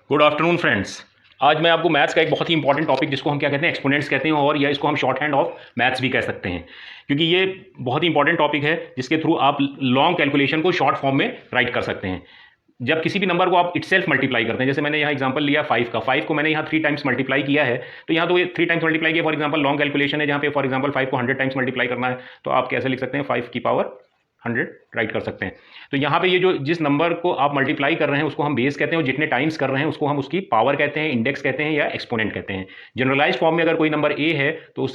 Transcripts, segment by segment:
Good afternoon friends. आज मैं आपको मैथ्स का एक बहुत ही इंपॉर्टेंट टॉपिक जिसको हम क्या कहते हैं एक्सपोनेंट्स कहते हैं और या इसको हम शॉर्ट हैंड ऑफ मैथ्स भी कह सकते हैं, क्योंकि ये बहुत ही इंपॉर्टेंट टॉपिक है जिसके थ्रू आप लॉन्ग कैलकुलेशन को शॉर्ट फॉर्म में राइट कर सकते हैं। जब किसी भी नंबर को आप इटसेल्फ मल्टीप्लाई करते हैं, जैसे मैंने यहाँ एग्जांपल लिया 5 का, 5 को मैंने यहाँ 3 टाइम्स मल्टीप्लाई किया है, तो यहाँ तो ये 3 टाइम्स मल्टीप्लाई किया। फॉर एग्जांपल लॉन्ग कैलकुलेशन है जहाँ पे फॉर एग्जांपल 5 को 100 टाइम्स मल्टीप्लाई करना है, तो आप कैसे लिख सकते हैं 5 की पावर 100 राइट कर सकते हैं। तो यहाँ पे ये जो जिस नंबर को आप मल्टीप्लाई कर रहे हैं उसको हम बेस कहते हैं, और जितने टाइम्स कर रहे हैं उसको हम उसकी पावर कहते हैं, इंडेक्स कहते हैं या एक्सपोनेंट कहते हैं। जनरलाइज फॉर्म में अगर कोई नंबर ए है तो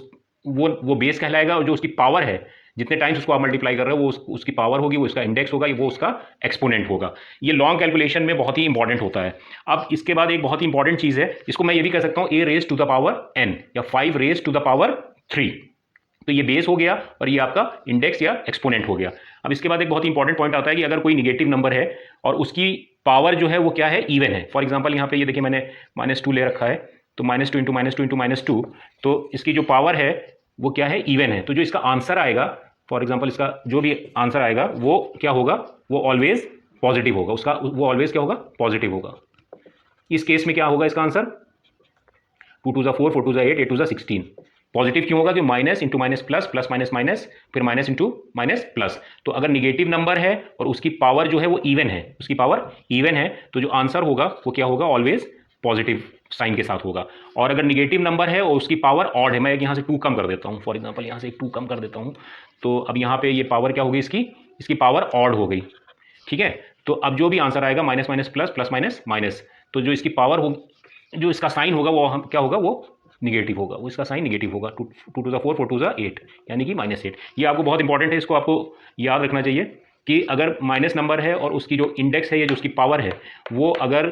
वो बेस कहलाएगा, और जो उसकी पावर है जितने टाइम्स उसको आप मल्टीप्लाई कर रहे हो वो उसकी पावर होगी, वो उसका इंडेक्स होगा, वो उसका एक्सपोनेंट होगा। ये लॉन्ग कैलकुलेशन में बहुत ही इंपॉर्टेंट होता है। अब इसके बाद एक बहुत ही इंपॉर्टेंट चीज़ है, इसको मैं ये भी कह सकता हूँ A raise to the power N या 5 रेज टू द पावर 3। तो ये बेस हो गया और ये आपका इंडेक्स या एक्सपोनेंट हो गया। अब इसके बाद एक बहुत इंपॉर्टेंट पॉइंट आता है कि अगर कोई निगेटिव नंबर है और उसकी पावर जो है वो क्या है, इवन है। फॉर एग्जांपल यहाँ पे ये देखिए मैंने -2 ले रखा है, तो -2 इंटू -2 इंटू -2, तो इसकी जो पावर है वो क्या है, इवन है। तो जो इसका आंसर आएगा, फॉर एग्जाम्पल इसका जो भी आंसर आएगा वो क्या होगा, वो ऑलवेज पॉजिटिव होगा। उसका वो ऑलवेज क्या होगा, पॉजिटिव होगा। इस केस में क्या होगा इसका आंसर, 2 2 4 4 2 8 8 2 16। पॉजिटिव क्यों होगा, कि minus into minus plus, plus minus minus, फिर माइनस इंटू माइनस प्लस। तो अगर निगेटिव नंबर है और उसकी पावर जो है वो इवन है, उसकी पावर इवन है, तो जो आंसर होगा वो क्या होगा, ऑलवेज पॉजिटिव साइन के साथ होगा। और अगर निगेटिव नंबर है और उसकी पावर ऑड है, मैं यहाँ से 2 कम कर देता हूँ, फॉर एग्जाम्पल यहाँ से एक 2 कम कर देता हूँ, तो अब यहाँ पे ये पावर क्या होगी, इसकी पावर ऑड हो गई। ठीक है, तो अब जो भी आंसर आएगा minus minus plus, plus minus minus, तो जो इसकी पावर हो, जो इसका साइन होगा वो हम क्या होगा, वो निगेटिव होगा, वो इसका साइन निगेटिव होगा। 2 2 4 4 2 8 यानी कि -8। ये आपको बहुत इंपॉर्टेंट है, इसको आपको याद रखना चाहिए कि अगर माइनस नंबर है और उसकी जो इंडेक्स है या जो उसकी पावर है वो अगर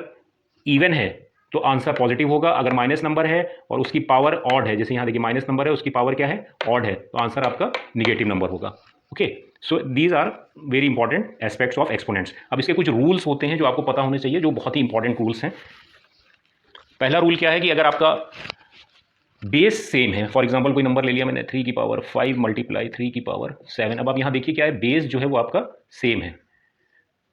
इवन है तो आंसर पॉजिटिव होगा। अगर माइनस नंबर है और उसकी पावर ऑड है, जैसे यहाँ देखिए माइनस नंबर है उसकी पावर क्या है, ऑड है, तो आंसर आपका निगेटिव नंबर होगा। Okay, so these are very important aspects of exponents. अब इसके कुछ रूल्स होते हैं जो आपको पता होने चाहिए, जो बहुत ही इंपॉर्टेंट रूल्स हैं। पहला रूल क्या है कि अगर आपका बेस सेम है, फॉर एग्जांपल कोई नंबर ले लिया मैंने 3 की पावर 5 मल्टीप्लाई 3 की पावर 7। अब आप यहाँ देखिए क्या है, बेस जो है वो आपका सेम है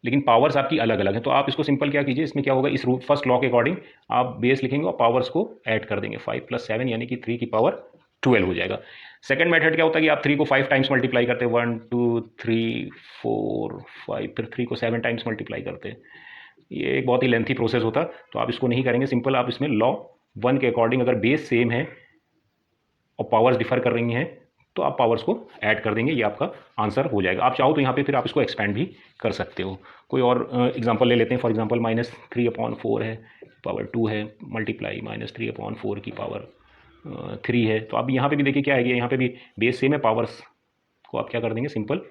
लेकिन पावर्स आपकी अलग अलग हैं। तो आप इसको सिंपल क्या कीजिए, इसमें क्या होगा, इस रूल फर्स्ट लॉ के अकॉर्डिंग आप बेस लिखेंगे और पावर्स को ऐड कर देंगे। 5 + 7 यानी कि 3 की पावर 12 हो जाएगा। सेकंड मेथड क्या होता है कि आप 3 को 5 टाइम्स मल्टीप्लाई करते हैं, 1 2 3 4 5, फिर 3 को 7 टाइम्स मल्टीप्लाई करते हैं। ये एक बहुत ही लेंथी प्रोसेस होता है, तो आप इसको नहीं करेंगे। सिंपल आप इसमें लॉ 1 के अकॉर्डिंग अगर बेस सेम है और पावर्स डिफर कर रही हैं तो आप पावर्स को ऐड कर देंगे, ये आपका आंसर हो जाएगा। आप चाहो तो यहाँ पे फिर आप इसको एक्सपेंड भी कर सकते हो। कोई और एग्जांपल ले लेते हैं, फॉर एग्जांपल -3/4 है, पावर 2 है, मल्टीप्लाई -3/4 की पावर 3 है। तो आप यहाँ पे भी देखिए क्या है, यहाँ पे भी बेस सेम है, पावर्स को आप क्या कर देंगे, सिंपल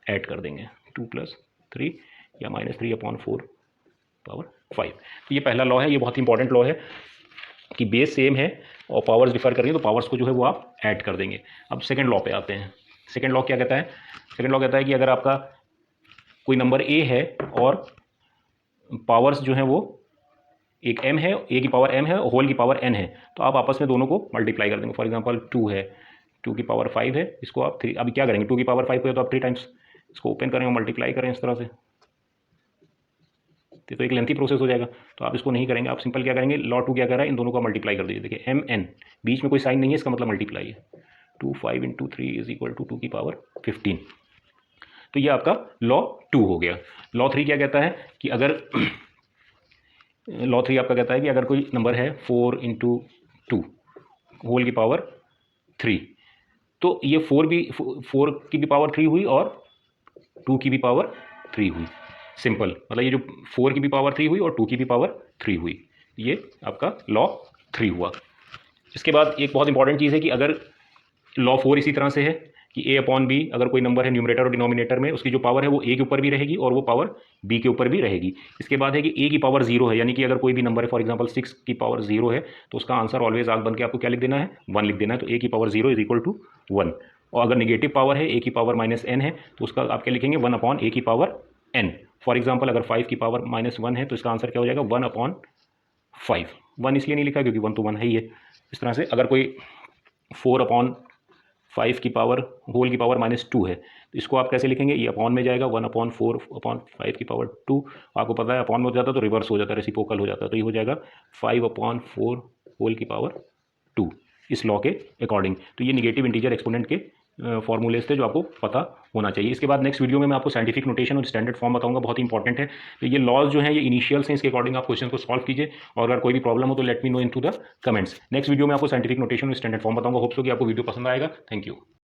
ऐड कर देंगे, 2 + 3 या -3/4 पावर 5। तो ये पहला लॉ है, ये बहुत इंपॉर्टेंट लॉ है कि बेस सेम है और पावर्स डिफर कर रही हैं तो पावर्स को जो है वो आप ऐड कर देंगे। अब सेकंड लॉ पे आते हैं। सेकंड लॉ क्या कहता है, सेकंड लॉ कहता है कि अगर आपका कोई नंबर ए है और पावर्स जो है वो एक m है, a की पावर m है और होल की पावर n है, तो आप आपस में दोनों को मल्टीप्लाई कर देंगे। फॉर एग्जांपल 2 है, 2 की पावर 5 है, इसको आप 3, अभी क्या करेंगे, 2 की पावर 5 को तो आप 3 टाइम्स इसको ओपन करें और मल्टीप्लाई करें इस तरह से, तो एक लेंथी प्रोसेस हो जाएगा। तो आप इसको नहीं करेंगे, आप सिंपल क्या करेंगे, लॉ 2 क्या कर रहा है, इन दोनों का मल्टीप्लाई कर दीजिए। देखिए mn, बीच में कोई साइन नहीं है, इसका मतलब मल्टीप्लाई है। 2 5 × 3 = 2 की पावर 15। तो ये आपका लॉ 2 हो गया। लॉ 3 क्या कहता है कि अगर लॉ 3 आपका कहता है कि अगर कोई नंबर है 4 × 2 होल की पावर 3, तो ये 4 की भी पावर 3 हुई और 2 की भी पावर 3 हुई। सिंपल, मतलब ये जो 4 की भी पावर 3 हुई और 2 की भी पावर 3 हुई, ये आपका लॉ 3 हुआ। इसके बाद एक बहुत इंपॉर्टेंट चीज़ है कि अगर लॉ 4 इसी तरह से है कि a/b, अगर कोई नंबर है न्यूमरेटर और डिनोमिनेटर में, उसकी जो पावर है वो a के ऊपर भी रहेगी और वो पावर b के ऊपर भी रहेगी। इसके बाद है कि a की पावर 0 है, यानी कि अगर कोई भी नंबर है, फॉर एग्जांपल 6 की पावर 0 है, तो उसका आंसर ऑलवेज आग बन के आपको क्या लिख देना है, 1 लिख देना है। तो a की पावर 0 = 1। और अगर नेगेटिव पावर है, a की पावर -n है, तो उसका आप क्या लिखेंगे, 1/a की पावर n। फॉर एग्जाम्पल अगर 5 की पावर -1 है तो इसका आंसर क्या हो जाएगा, 1/5। 1 इसलिए नहीं लिखा क्योंकि 1 तो 1 है ही है। इस तरह से अगर कोई 5 की पावर होल की पावर -2 है। तो इसको आप कैसे लिखेंगे, ये अपॉन में जाएगा 1/4/5 की पावर 2। आपको पता है अपॉन में हो जाता तो रिवर्स हो जाता, रेसिप्रोकल हो जाता, तो ये हो जाएगा 5/4 होल की पावर 2 इस लॉ के अकॉर्डिंग। तो ये निगेटिव इंटीजर एक्सपोनेंट के फॉर्मूलेज थे जो आपको पता होना चाहिए। इसके बाद नेक्स्ट वीडियो में मैं आपको साइंटिफिक नोटेशन और स्टैंडर्ड फॉर्म बताऊंगा, बहुत इंपॉर्टेंट है। तो ये लॉज जो हैं ये इनिशियल्स हैं, इसके अकॉर्डिंग आप क्वेश्चन को सॉल्व कीजिए, और अगर कोई भी प्रॉब्लम हो तो let me know in to the comments. Next video में आपको साइंटिफिक नोटेशन और स्टैंडर्ड फॉर्म बताऊंगा। होप सो कि आपको वीडियो पसंद आएगा। Thank you.